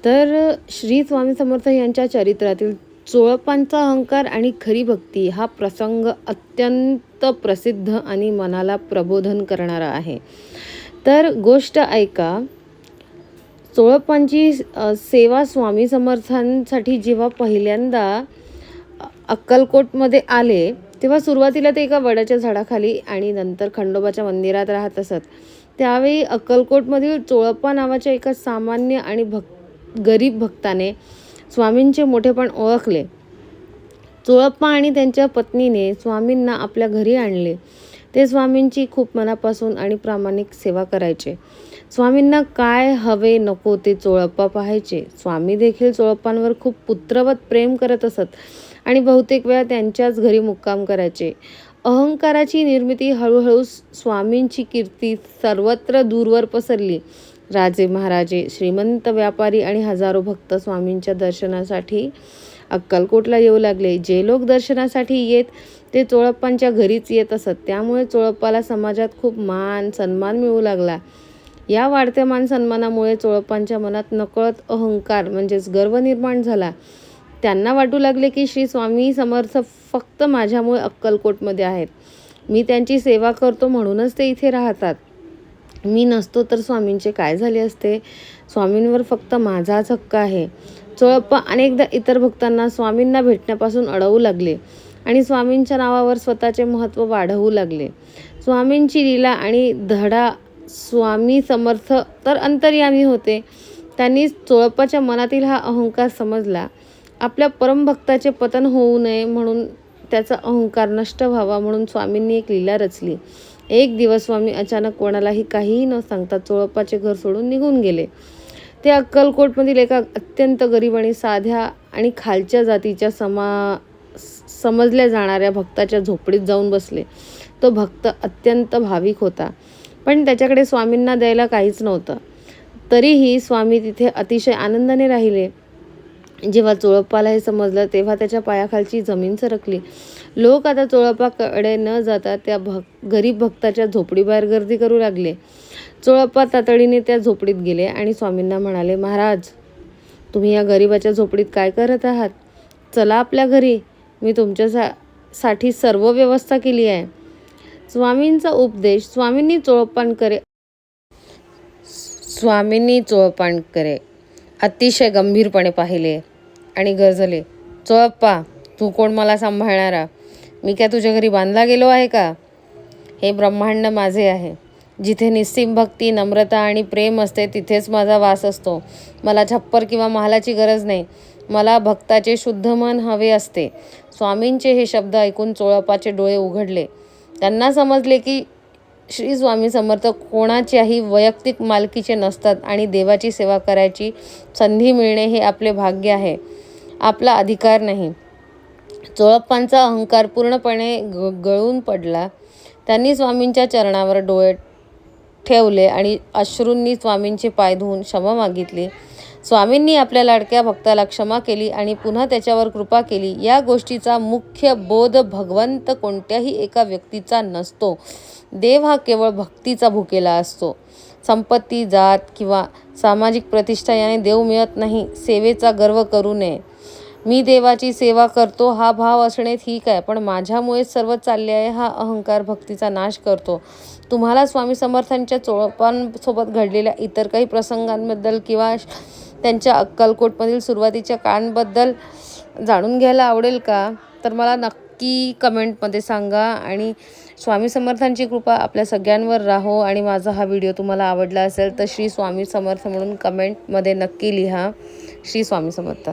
तर श्री स्वामी समर्थ यांच्या चरित्रातील चोळपांचा अहंकार आणि खरी भक्ती हा प्रसंग अत्यंत प्रसिद्ध आणि मनाला प्रबोधन करणारा आहे. तर गोष्ट ऐका. चोळपांची सेवा स्वामी समर्थांसाठी जेव्हा पहिल्यांदा अक्कलकोटमध्ये आले, तेव्हा सुरुवातीला ते एका वडाच्या झाडाखाली आणि नंतर खंडोबाच्या मंदिरात राहत असत. त्यावेळी अक्कलकोटमधील चोळप्पा नावाच्या एका सामान्य आणि गरीब भक्ताने स्वामींचे मोठेपण ओळखले. चोळप्पा आणि त्यांच्या पत्नीने स्वामींना आपल्या घरी आणले. ते स्वामींची खूप मनापासून आणि प्रामाणिक सेवा करायचे. स्वामींना काय हवे नको ते चोळप्पा पाहायचे. स्वामी देखील चोळप्पांवर खूप पुत्रवत प्रेम करत असत आणि बहुतेक वेळा त्यांच्याच घरी मुक्काम करायचे. अहंकाराची निर्मिती हळूहळू स्वामींची कीर्ती सर्वत्र दूरवर पसरली. राजे महाराजे, श्रीमंत व्यापारी आणि हजारो भक्त स्वामींच्या दर्शनासाठी अक्कलकोटला येऊ लागले. जे लोक दर्शनासाठी येत ते चोळप्पांच्या घरीच येत असत. त्यामुळे चोळप्पाला समाजात खूप मान सन्मान मिळू लागला. या वाढत्या मान सन्मानामुळे चोळप्पांच्या मनात नकळत अहंकार म्हणजेच गर्व निर्माण झाला. त्यांना वाटू लागले की श्री स्वामी समर्थ फक्त माझ्यामुळे अक्कलकोटमध्ये आहेत. मी त्यांची सेवा करतो म्हणूनच ते इथे राहतात. मी नसतो तर स्वामींचे काय झाले असते. स्वामींवर फक्त माझाच हक्क आहे. चोळप्पा अनेकदा इतर भक्तांना स्वामींना भेटण्यापासून अडवू लागले आणि स्वामींच्या नावावर स्वतःचे महत्त्व वाढवू लागले. स्वामींची लीला आणि धडा. स्वामी समर्थ तर अंतर्यामी होते. त्यांनी चोळप्पाच्या मनातील हा अहंकार समजला. आपल्या परमभक्ताचे पतन होऊ नये म्हणून, त्याचा अहंकार नष्ट व्हावा म्हणून स्वामींनी एक लीला रचली. एक दिवस स्वामी अचानक कोणालाही काहीही न सांगता चोळप्पाचे घर सोडून निघून गेले. ते अक्कलकोटमधील एका अत्यंत गरीब आणि साध्या आणि खालच्या जातीच्या समजल्या जाणाऱ्या भक्ताच्या झोपडीत जाऊन बसले. तो भक्त अत्यंत भाविक होता, पण त्याच्याकडे स्वामींना द्यायला काहीच नव्हतं. तरीही स्वामी तिथे अतिशय आनंदाने राहिले. जेव्हा चोळप्पाला हे समजलं तेव्हा त्याच्या पायाखालची जमीन सरकली. लोक आता चोळप्पाकडे न जाता त्या गरीब भक्ताच्या झोपडीबाहेर गर्दी करू लागले. चोळप्पा तातडीने त्या झोपडीत गेले आणि स्वामींना म्हणाले, महाराज, तुम्ही या गरीबाच्या झोपडीत काय करत आहात? चला आपल्या घरी, मी तुमच्यासाठी सर्व व्यवस्था केली आहे. स्वामींचा उपदेश. स्वामींनी चोळप्पांकडे अतिशय गंभीरपणे पाहिले आणि गरजले, चोळप्पा, तू कोण मला सांभाळणारा? मी काय तुझ्या घरी बांधला गेलो आहे का? हे ब्रह्मांड माझे आहे. जिथे निस्सीम भक्ती, नम्रता आणि प्रेम असते तिथेच माझा वास असतो. मला छप्पर किंवा महालाची गरज नाही. मला भक्ताचे शुद्ध मन हवे असते. स्वामींचे हे शब्द ऐकून चोळप्पाचे डोळे उघडले. त्यांना समजले की श्री स्वामी समर्थ कोणाच्याही वैयक्तिक मालकीचे नसतात आणि देवाची सेवा करायची संधी मिळणे हे आपले भाग्य आहे, आपला अधिकार नाही. चोळप्पांचा अहंकार पूर्णपणे गळून पडला. त्यांनी स्वामींच्या चरणावर डोळे ठेवले आणि अश्रूंनी स्वामींचे पाय धुवून क्षमा मागितली. स्वामींनी आपल्या लाडक्या भक्ताला क्षमा केली आणि पुन्हा त्याच्यावर कृपा केली. या गोष्टीचा मुख्य बोध भगवंत कोणत्याही एका व्यक्तीचा नसतो. देव हा केवळ भक्तीचा भुकेला असतो. संपत्ती, जात किंवा सामाजिक प्रतिष्ठा याने देव मिळत नाही. सेवेचा गर्व करू नये. मी देवाची सेवा करतो हा भाव असणे ठीक आहे, पण माझ्यामुळेच सर्व चालले आहे हा अहंकार भक्तीचा नाश करतो. तुम्हाला स्वामी समर्थांच्या चोळप्पांसोबत घडलेल्या इतर काही प्रसंगांबद्दल किंवा त्यांच्या अक्कलकोटमधील सुरुवातीच्या काळांबद्दल जाणून घ्यायला आवडेल का? तर मला नक्की कमेंटमध्ये सांगा. आणि स्वामी समर्थांची कृपा आपल्या सगळ्यांवर राहो. आणि माझा हा व्हिडिओ तुम्हाला आवडला असेल तर श्री स्वामी समर्थ म्हणून कमेंटमध्ये नक्की लिहा. श्री स्वामी समर्थ.